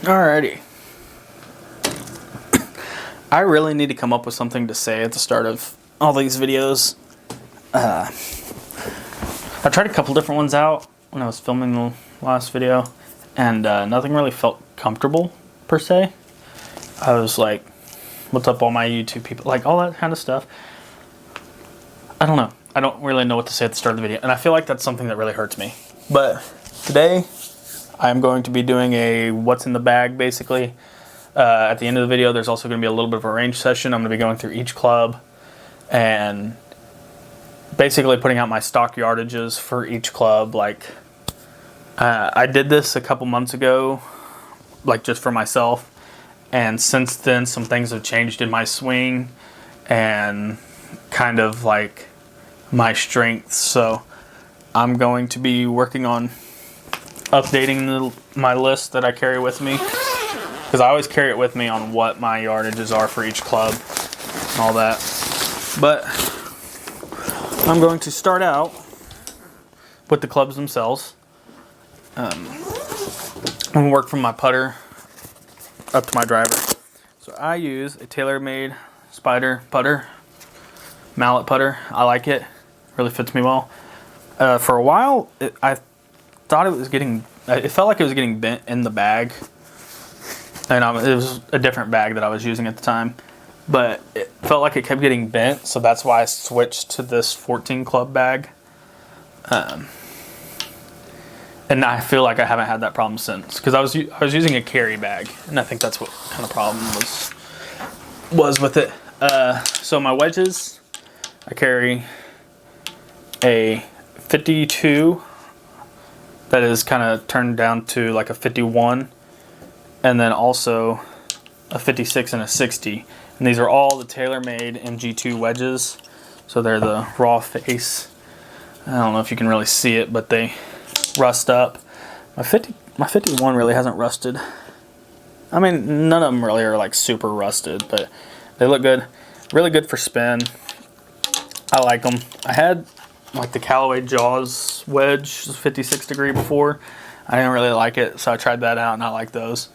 Alrighty. I really need to come up with something to say at the start of all these videos. I tried a couple different ones out when I was filming the last video, and nothing really felt comfortable, per se. I was like, what's up all my YouTube people? Like, all that kind of stuff. I don't know. I don't really know what to say at the start of the video, and I feel like that's something that really hurts me. But today, I'm going to be doing a what's in the bag, basically. At the end of the video, there's also going to be a little bit of a range session. I'm going to be going through each club and basically putting out my stock yardages for each club. Like, I did this a couple months ago, like just for myself. And since then, some things have changed in my swing and kind of like my strengths. So I'm going to be working on updating my list that I carry with me, because I always carry it with me on what my yardages are for each club and all that. But I'm going to start out with the clubs themselves. I'm going to work from my putter up to my driver. So I use a TaylorMade Spider putter, mallet putter. I like it. Really fits me well. For a while, I thought it felt like it was getting bent in the bag. And it was a different bag that I was using at the time. But it felt like it kept getting bent, so that's why I switched to this 14 club bag. And I feel like I haven't had that problem since, because I was using a carry bag, and I think that's what kind of problem was with it. So my wedges, I carry a 52 that is kind of turned down to like a 51, and then also a 56 and a 60. And these are all the TaylorMade MG2 wedges. So they're the raw face. I don't know if you can really see it, but they rust up. My 51 really hasn't rusted. I mean, none of them really are like super rusted, but they look good. Really good for spin. I like them. I had like the Callaway Jaws wedge, 56 degree before. I didn't really like it, so I tried that out and I like those.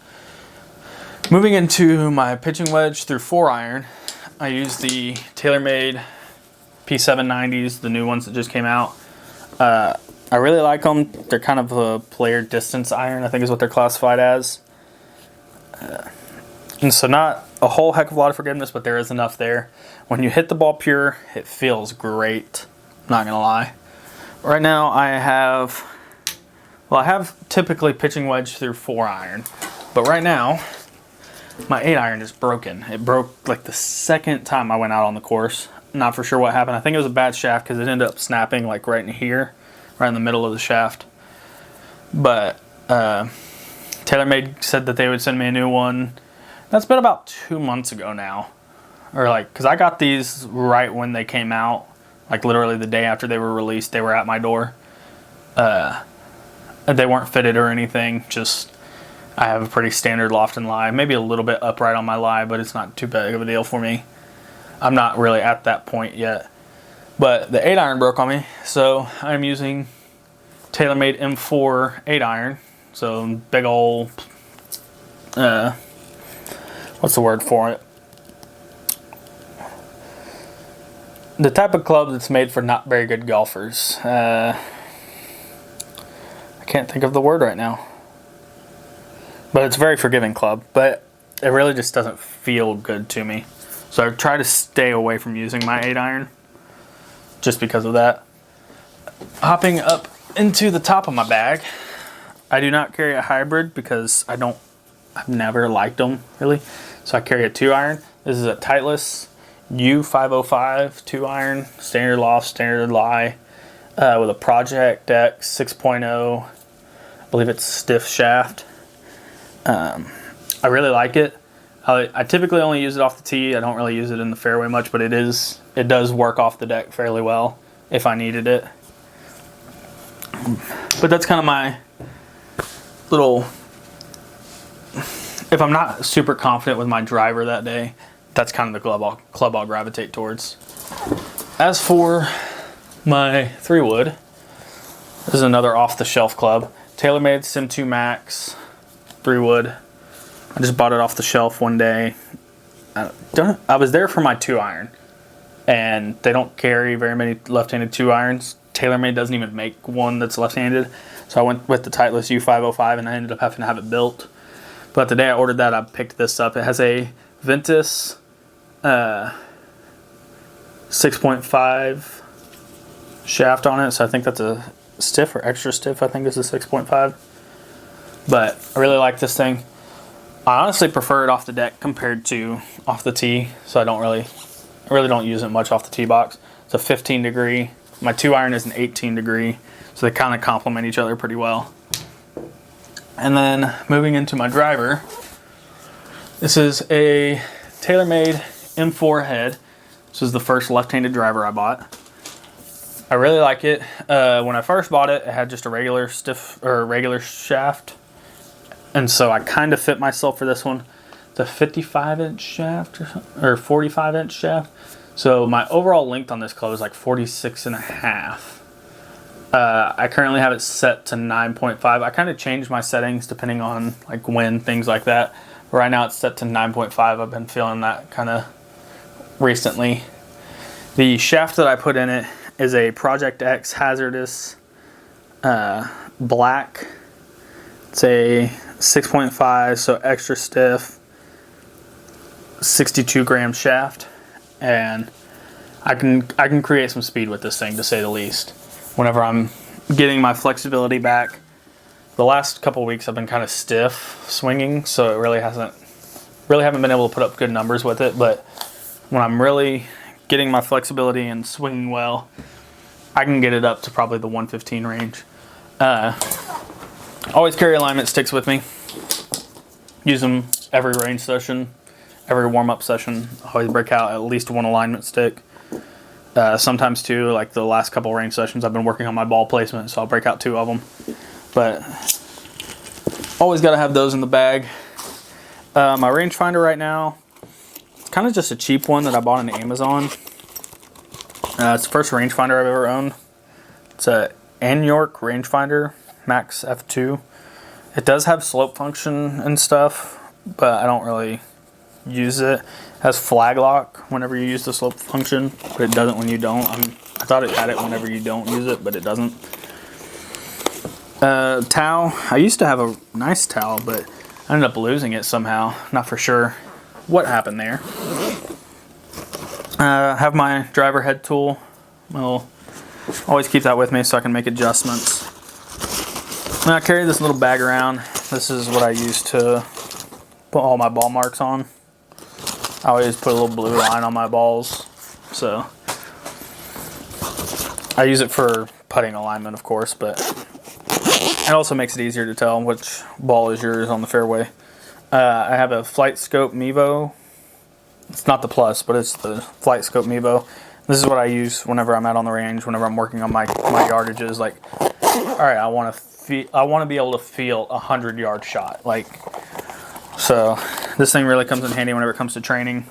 Moving into my pitching wedge through 4-iron, I use the TaylorMade P790s, the new ones that just came out. I really like them. They're kind of a player distance iron, I think is what they're classified as. And so not a whole heck of a lot of forgiveness, but there is enough there. When you hit the ball pure, it feels great. Not gonna lie. Right now I have typically pitching wedge through 4-iron, but right now my 8-iron is broken. It broke like the second time I went out on the course. Not for sure what happened. I think it was a bad shaft because it ended up snapping like right in here, right in the middle of the shaft. But TaylorMade said that they would send me a new one. That's been about 2 months ago now. Or like, because I got these right when they came out. Like literally the day after they were released, they were at my door. They weren't fitted or anything, just I have a pretty standard loft and lie, maybe a little bit upright on my lie, but it's not too big of a deal for me. I'm not really at that point yet. But the 8-iron broke on me, so I'm using TaylorMade M4 8-iron. So big old, what's the word for it? The type of club that's made for not very good golfers. I can't think of the word right now. But it's a very forgiving club, but it really just doesn't feel good to me. So I try to stay away from using my 8-iron just because of that. Hopping up into the top of my bag, I do not carry a hybrid because I've never liked them really. So I carry a 2-iron. This is a Titleist U505 2-iron, standard loft, standard lie, with a Project X 6.0. I believe it's stiff shaft. I really like it. I typically only use it off the tee. I don't really use it in the fairway much, but it does work off the deck fairly well if I needed it. But that's kind of my little, if I'm not super confident with my driver that day, that's kind of the club I'll gravitate towards. As for my 3-wood, this is another off-the-shelf club. TaylorMade Sim 2 Max 3-wood. I just bought it off the shelf one day. I was there for my 2-iron, and they don't carry very many left-handed 2-irons. TaylorMade doesn't even make one that's left-handed, so I went with the Titleist U505, and I ended up having to have it built. But the day I ordered that, I picked this up. It has a Ventus 6.5 shaft on it, so I think that's a stiff or extra stiff. I think this is 6.5. But I really like this thing. I honestly prefer it off the deck compared to off the tee, so I really don't use it much off the tee box. It's a 15 degree. My 2-iron is an 18 degree, so they kind of complement each other pretty well. And then moving into my driver, this is a TaylorMade M4 head. This is the first left-handed driver I bought. I really like it. When I first bought it, it had just a regular regular shaft. And so I kind of fit myself for this one. It's a 55-inch shaft or 45-inch shaft. So my overall length on this club is like 46.5. I currently have it set to 9.5. I kind of changed my settings depending on like wind, things like that. Right now it's set to 9.5. I've been feeling that kind of recently. The shaft that I put in it is a Project X Hazardous black. It's a 6.5, so extra stiff, 62 gram shaft, and I can create some speed with this thing, to say the least. Whenever I'm getting my flexibility back, the last couple weeks I've been kind of stiff swinging, so it really haven't been able to put up good numbers with it. But when I'm really getting my flexibility and swinging well, I can get it up to probably the 115 range. Always carry alignment sticks with me. Use them every range session, every warm-up session. Always break out at least one alignment stick. Sometimes two, like the last couple range sessions, I've been working on my ball placement, so I'll break out 2 of them. But always got to have those in the bag. My rangefinder right now, it's kind of just a cheap one that I bought on Amazon. It's the first rangefinder I've ever owned. It's a York rangefinder, Max F2. It does have slope function and stuff, but I don't really use it. It has flag lock whenever you use the slope function, but it doesn't when you don't. I thought it had it whenever you don't use it, but it doesn't. Towel. I used to have a nice towel, but I ended up losing it somehow. Not for sure what happened there. I have my driver head tool. I'll always keep that with me so I can make adjustments. And I carry this little bag around. This is what I use to put all my ball marks on. I always put a little blue line on my balls. So I use it for putting alignment, of course, but it also makes it easier to tell which ball is yours on the fairway. I have a Flight Scope Mevo. It's not the Plus, but it's the Flight Scope Mevo. This is what I use whenever I'm out on the range, whenever I'm working on my yardages. Like, all right, I want to be able to feel a 100-yard shot. Like, so this thing really comes in handy whenever it comes to training.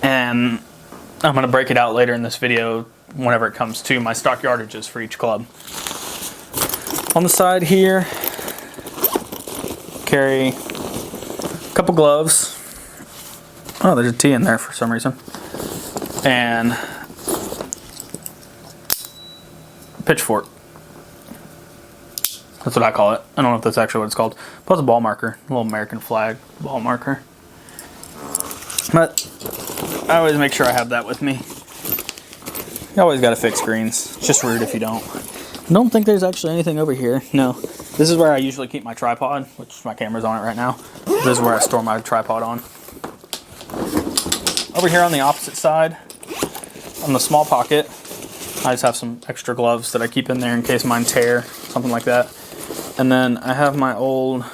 And I'm going to break it out later in this video whenever it comes to my stock yardages for each club. On the side here, carry a couple gloves. Oh, there's a T in there for some reason. And pitchfork. That's what I call it. I don't know if that's actually what it's called. Plus a ball marker, a little American flag ball marker. But I always make sure I have that with me. You always got to fix greens. It's just rude if you don't. I don't think there's actually anything over here. No. This is where I usually keep my tripod, which my camera's on it right now. This is where I store my tripod on. Over here on the opposite side, on the small pocket, I just have some extra gloves that I keep in there in case mine tear, something like that. And then I have my old,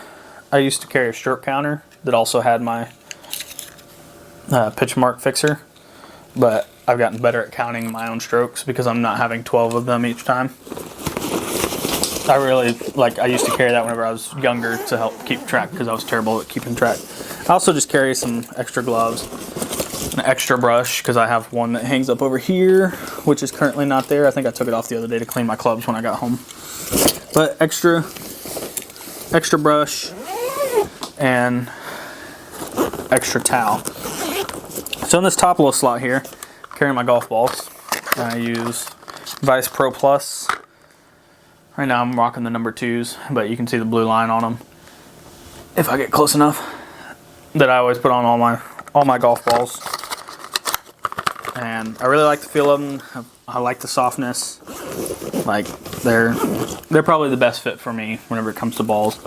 I used to carry a stroke counter that also had my pitch mark fixer, but I've gotten better at counting my own strokes because I'm not having 12 of them each time. I used to carry that whenever I was younger to help keep track because I was terrible at keeping track. I also just carry some extra gloves, an extra brush because I have one that hangs up over here, which is currently not there. I think I took it off the other day to clean my clubs when I got home. But extra brush, and extra towel. So in this top little slot here, carrying my golf balls, I use Vice Pro Plus. Right now I'm rocking the number 2s, but you can see the blue line on them if I get close enough. That I always put on all my golf balls, and I really like the feel of them. I like the softness. Like they're probably the best fit for me whenever it comes to balls.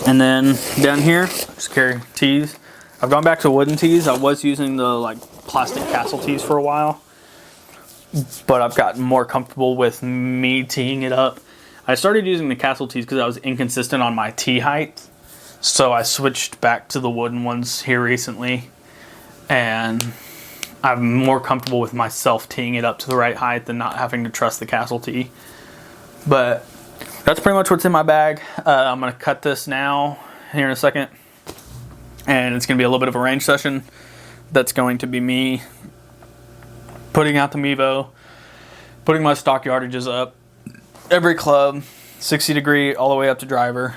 And then down here, just carry tees. I've gone back to wooden tees. I was using the like plastic castle tees for a while, but I've gotten more comfortable with me teeing it up. I started using the castle tees because I was inconsistent on my tee height, so I switched back to the wooden ones here recently, and I'm more comfortable with myself teeing it up to the right height than not having to trust the castle tee. But that's pretty much what's in my bag. I'm going to cut this now, here in a second. And it's going to be a little bit of a range session. That's going to be me putting out the Mevo, putting my stock yardages up. Every club, 60 degree all the way up to driver.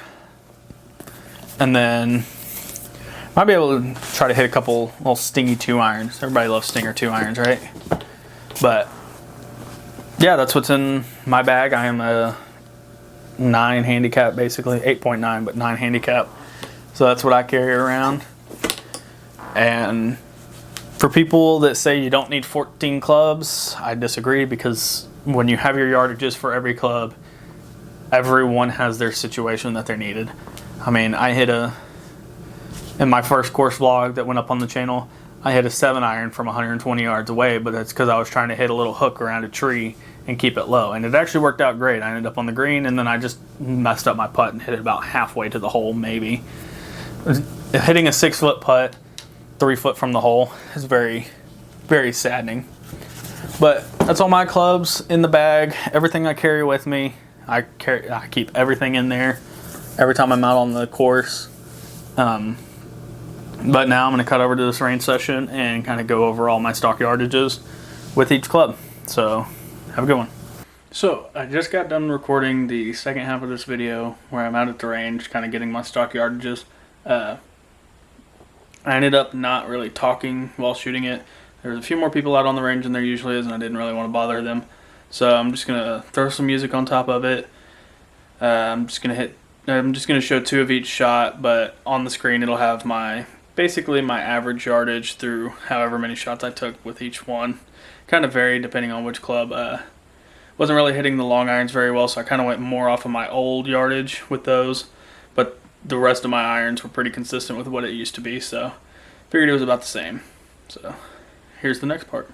And then might be able to try to hit a couple little stingy 2-irons. Everybody loves stinger 2-irons, right? But yeah, that's what's in my bag. I am a 9 handicap, basically 8.9, but 9 handicap. So that's what I carry around. And for people that say you don't need 14 clubs, I disagree, because when you have your yardages for every club, everyone has their situation that they're needed. I mean, I hit in my first course vlog that went up on the channel, I hit a 7-iron from 120 yards away, but that's because I was trying to hit a little hook around a tree and keep it low. And it actually worked out great. I ended up on the green, and then I just messed up my putt and hit it about halfway to the hole, maybe. Hitting a 6-foot putt 3 foot from the hole is very, very saddening. But that's all my clubs in the bag. Everything I carry with me, I keep everything in there every time I'm out on the course. But now I'm going to cut over to this range session and kind of go over all my stock yardages with each club. So have a good one. So I just got done recording the second half of this video where I'm out at the range kind of getting my stock yardages. I ended up not really talking while shooting it. There was a few more people out on the range than there usually is, and I didn't really want to bother them. So I'm just going to throw some music on top of it. I'm just going to show 2 of each shot, but on the screen it'll have basically my average yardage through however many shots I took with each one. Kind of varied depending on which club. Wasn't really hitting the long irons very well, so I kind of went more off of my old yardage with those. But the rest of my irons were pretty consistent with what it used to be, so figured it was about the same. So here's the next part.